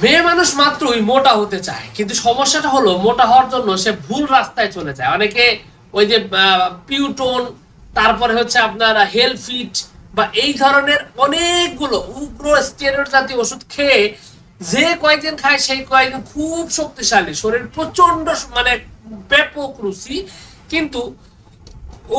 মেয়ে মানুষ মাত্রই মোটা হতে চায়, কিন্তু সমস্যাটা হলো মোটা হওয়ার জন্য সে ভুল রাস্তায় চলে যায়। অনেকে ওই যে পিউটোন, তারপরে হচ্ছে আপনার হেলথ ফিট বা এই ধরনের অনেকগুলো উগ্র স্টেরয়েড জাতীয় ওষুধ খেয়ে যে কয়েকদিন খায় সেই কয়েকদিন খুব শক্তিশালী, শরীর প্রচন্ড মানে ব্যাপক রুচি, কিন্তু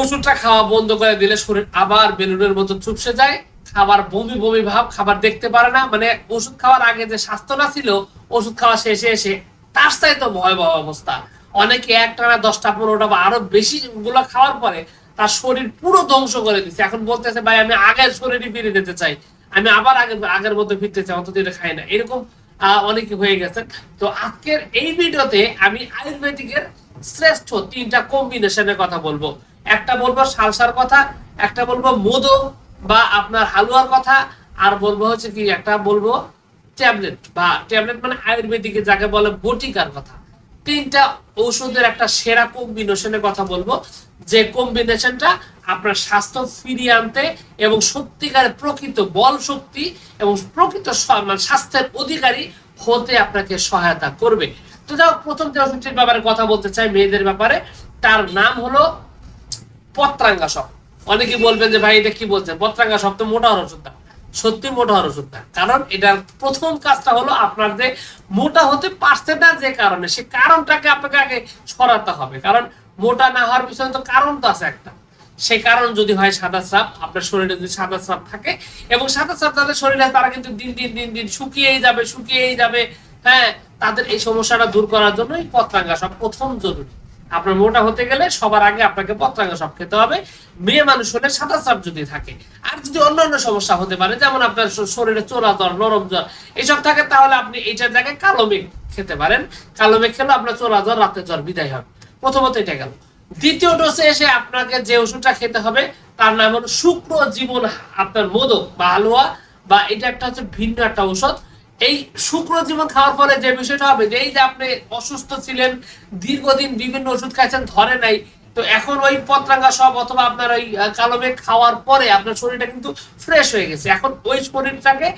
ওষুধটা খাওয়া বন্ধ করে দিলে শরীর আবার বেলুনের মতো চুপসে যায়, খাবার বমি বমি ভাব, খাবার দেখতে পারে না। মানে ওষুধ খাওয়ার আগে যে স্বাস্থ্য না ছিল, ওষুধ খাওয়া শেষে এসে তার চাইতে ভয়াবহ অবস্থা। অনেকে একটানা 10টা 15টা বা আরো বেশি গুলো খাওয়ার পরে তার শরীর পুরো ধ্বংস করে দিচ্ছে। এখন বলতেছে ভাই আমি আগের শরীরে ফিরে যেতে চাই, আমি আবার আগের মতো ফিরতে চাই, অন্তত এটা খাই না, এরকম অনেকে হয়ে গেছে। তো আজকের এই ভিডিওতে আমি আয়ুর্বেদিকের শ্রেষ্ঠ 3টা কম্বিনেশনের কথা বলবো। একটা বলবো সালসার কথা, একটা বলবো মধু বা আপনার হালুয়ার কথা, আর বলবো হচ্ছে কি একটা বলবো ট্যাবলেট, বা ট্যাবলেট মানে আয়ুর্বেদিকে যাকে বলে বটিকার কথা। 3টা ঔষধের একটা সেরা কম্বিনেশনের কথা বলবো, যে কম্বিনেশনটা আপনার স্বাস্থ্য ফিরিয়ে আনতে এবং সত্যিকারের প্রকৃত বল শক্তি এবং প্রকৃত মানে স্বাস্থ্যের অধিকারী হতে আপনাকে সহায়তা করবে। তো যাও, প্রথম যে ওষুধটির ব্যাপারে কথা বলতে চাই মেয়েদের ব্যাপারে, তার নাম হলো পত্রাঙ্গা সব। অনেকে বলবেন যে ভাই এটা কি বলছেন, পত্রাঙ্গা সব তো মোটা হওয়ার ওষুধ না। সত্যি মোটা হওয়ার ওষুধ না, কারণ এটার প্রথম কাজটা হলো আপনার যে মোটা হতে পারছে না যে কারণে, সে কারণটাকে আপনাকে আগে সরাতে হবে। কারণ মোটা না হওয়ার পিছনে তো কারণ তো আছে একটা। সেই কারণ যদি হয় সাদা স্রাব, আপনার শরীরে যদি সাদা স্রাব থাকে এবং সাদা স্রাব তাদের শরীরে, তারা কিন্তু দিন দিন দিন দিন শুকিয়েই যাবে। হ্যাঁ, তাদের এই সমস্যাটা দূর করার জন্য এই পত্রাঙ্গা সব প্রথম জরুরি। আপনার মোটা হতে গেলে সবার আগে আপনাকে পত্রাঙ্গা সব খেতে হবে। মেয়ে মানুষ হলে সাদা স্রাব যদি থাকে, আর যদি অন্যান্য সমস্যা হতে পারে যেমন আপনার শরীরে চোরা জ্বর, নরম জ্বর এইসব থাকে, তাহলে আপনি এইটার জায়গায় কালো মেঘ খেতে পারেন। কালো মেঘ খেলে আপনার চোরা জ্বর, রাতে জ্বর বিদায় হবে। প্রথমত এটা গেল। দ্বিতীয় ডোজে এসে আপনাকে যে ওষুধটা খেতে হবে তার নাম হলো শুক্র জীবন আপনার মোদক বা হালুয়া, বা এটা একটা হচ্ছে ভিন্ন একটা ঔষধ। এই শুক্র জীবন খাওয়ার ফলে যে বিষয়টা হবে, যে এই যে আপনি অসুস্থ ছিলেন, দীর্ঘদিন বিভিন্ন ওষুধ খাইছেন, ধরে নাই, তো এখন ওই পত্রাঙ্গা সব অথবা আপনার ওই কালো মেঘ খাওয়ার পরে আপনার শরীরটা কিন্তু ফ্রেশ হয়ে গেছে। এখন ওই শরীরটাকে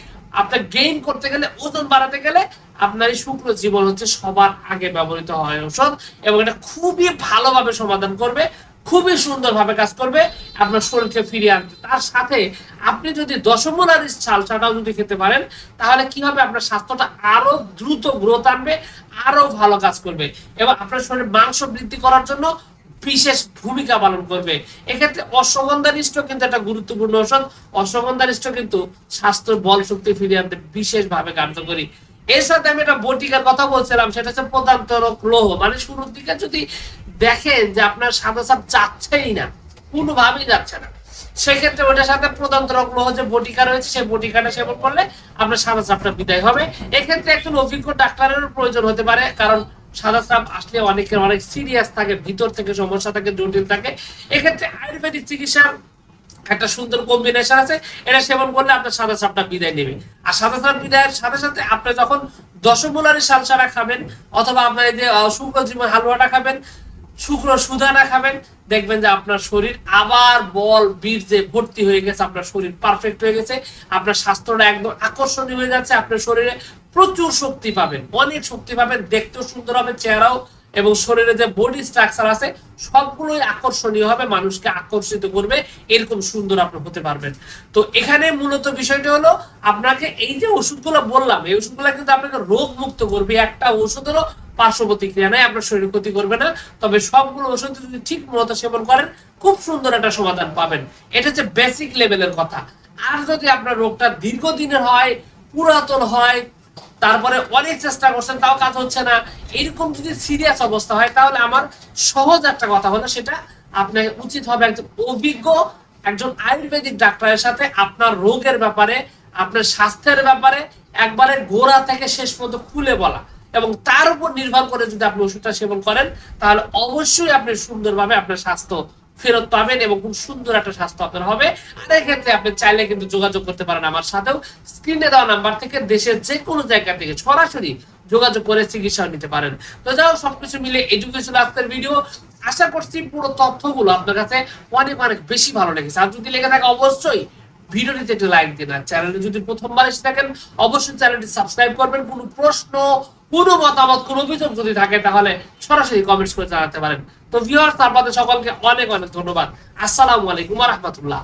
আপনার গেইন করতে গেলে, ওজন বাড়াতে গেলে আপনার এই শুক্র জীবন হচ্ছে সবার আগে ব্যবহৃত হয় ঔষধ, এবং এটা খুবই ভালোভাবে সমাধান করবে, খুবই সুন্দরভাবে কাজ করবে আপনার শরীরকে ফিরিয়ে আনতে। তার সাথে আপনি যদি দশমূলার সালসাটাও যদি খেতে পারেন, তাহলে কি হবে, আপনার স্বাস্থ্যটা আরো দ্রুত গ্রোথ আনবে, আরো ভালো কাজ করবে, এবং আপনার শরীরে মাংস বৃদ্ধি করার জন্য বিশেষ ভূমিকা পালন করবে। এক্ষেত্রে অশ্বগন্ধারিষ্ট কিন্তু একটা গুরুত্বপূর্ণ ঔষধ। অশ্বগন্ধারিষ্ট কিন্তু স্বাস্থ্য বল শক্তি ফিরিয়ে আনতে বিশেষভাবে কার্যকরী। এর সাথে আমি একটা বটিকার কথা বলছিলাম, সেটা হচ্ছে পদান্তরক লৌহ। মানে শুরুর দিকে যদি দেখেন যে আপনার সাদা সাপ যাচ্ছেই না, কোনোভাবেই যাচ্ছে না, সেক্ষেত্রে ওটার সাথে প্রদান্তরক লৌহ যে বটিকা রয়েছে, সেই বটিকাটা সেবন করলে আপনার সাদা সাপটা বিদায় হবে। এক্ষেত্রে একজন অভিজ্ঞ ডাক্তারের প্রয়োজন হতে পারে, কারণ সাদা স্রাব আসলে অনেকের অনেক সিরিয়াস থাকে, ভিতর থেকে সমস্যা থাকে, জটিল থাকে। এক্ষেত্রে আয়ুর্বেদিক চিকিৎসার একটা সুন্দর কম্বিনেশন আছে, এটা সেবন করলে আপনার সাদা স্রাবটা বিদায় নেবে। আর সাদা স্রাব বিদায়ের সাথে সাথে আপনি যখন দশমূলারি সালসাটা খাবেন, অথবা আপনার এই যে শুক্র জীবন হালুয়াটা খাবেন, শুক্র সুধাটা খাবেন, দেখবেন যে আপনার শরীর আবার বল বীর্যে ভর্তি হয়ে গেছে, আপনার শরীর পারফেক্ট হয়ে গেছে, আপনার স্বাস্থ্যটা একদম আকর্ষণীয় হয়ে যাচ্ছে, আপনার শরীরে প্রচুর শক্তি পাবেন, অনেক শক্তি পাবেন, দেখতেও সুন্দর হবে চেহারাও, এবং শরীরে যে বডি স্ট্রাকচার আছে সবগুলোই আকর্ষণীয় হবে, মানুষকে আকর্ষিত করবে, এরকম সুন্দর আপনি হতে পারবেন। তো এখানে মূলত বিষয়টা হলো, আপনাকে এই যে ওষুধগুলো বললাম, এই ওষুধগুলো কিন্তু আপনাকে রোগ মুক্ত করবে। একটা ওষুধ হলো পার্শ্ব প্রতিক্রিয়া নাই, আপনার শরীর ক্ষতি করবে না, তবে সবগুলো ওষুধ যদি ঠিক মতো সেবন করেন খুব সুন্দর একটা সমাধান পাবেন। এটা হচ্ছে বেসিক লেভেলের কথা। আর যদি আপনার রোগটা দীর্ঘদিনের হয়, পুরাতন হয়, তারপরে অনেক চেষ্টা করছেন তাও কাজ হচ্ছে না, এরকম যদি সিরিয়াস অবস্থা হয়, তাহলে আমার সহজ একটা কথা হলো, সেটা আপনার উচিত হবে একজন অভিজ্ঞ একজন আয়ুর্বেদিক ডাক্তারের সাথে আপনার রোগের ব্যাপারে, আপনার স্বাস্থ্যের ব্যাপারে একবারে গোড়া থেকে শেষ পর্যন্ত খুলে বলা, এবং তার উপর নির্ভর করে যদি আপনি ওষুধটা সেবন করেন, তাহলে অবশ্যই আপনি সুন্দরভাবে আপনার স্বাস্থ্য ফেরত পাবেন এবং খুব সুন্দর একটা স্বাস্থ্য আপনার হবে। আর এক্ষেত্রে আপনি চাইলে কিন্তু যোগাযোগ করতে পারেন আমার সাথেও, স্ক্রিনে দেওয়া নাম্বার থেকে দেশের যে কোনো জায়গা থেকে সরাসরি যোগাযোগ করে চিকিৎসা নিতে পারেন। তো যাও, সবকিছু মিলে এডুকেশন আজকের ভিডিও। আশা করছি পুরো তথ্যগুলো আপনার কাছে অনেক অনেক বেশি ভালো লেগেছে। আর যদি লেগে থাকে অবশ্যই ভিডিওটিতে একটি লাইক দিন। আর চ্যানেলে যদি প্রথমবার এসে থাকেন অবশ্যই চ্যানেলটি সাবস্ক্রাইব করবেন। কোনো প্রশ্ন, কোনো মতামত, কোনো অভিযোগ যদি থাকে তাহলে সরাসরি কমেন্টস করে জানাতে পারেন। তো ভিউয়ার্স, আপনাদের সকলকে অনেক অনেক ধন্যবাদ। আসসালামু আলাইকুম ওয়া রাহমাতুল্লাহ।